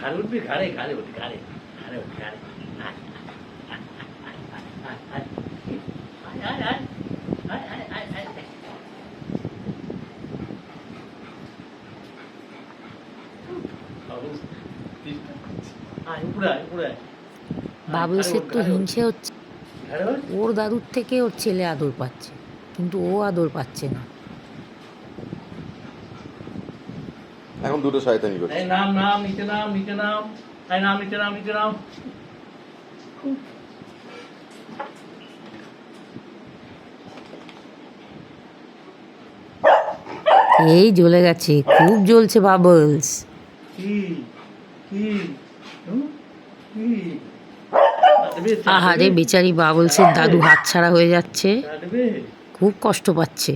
ঘাড়ে উঠবি, ঘাড়ে ঘাড়ে উঠবি, ঘাড়ে ঘাড়ে উঠবি, ঘাড়ে বাবলসের তো হিংসে হচ্ছে, ওর দাদুর থেকে ওর ছেলে আদর পাচ্ছে, কিন্তু ও আদর পাচ্ছে না। এখন দুটো শয়তানি করছে। নাম নাম নিচে নাম, নিচে নাম, নাম নিচে নাম, নিচে নাম। এই জ্বলে গেছে, খুব জ্বলছে বাবলস। কি কি কি? আহারে বেচারি বাবলসের দাদু হাতছাড়া হয়ে যাচ্ছে, খুব কষ্ট পাচ্ছে।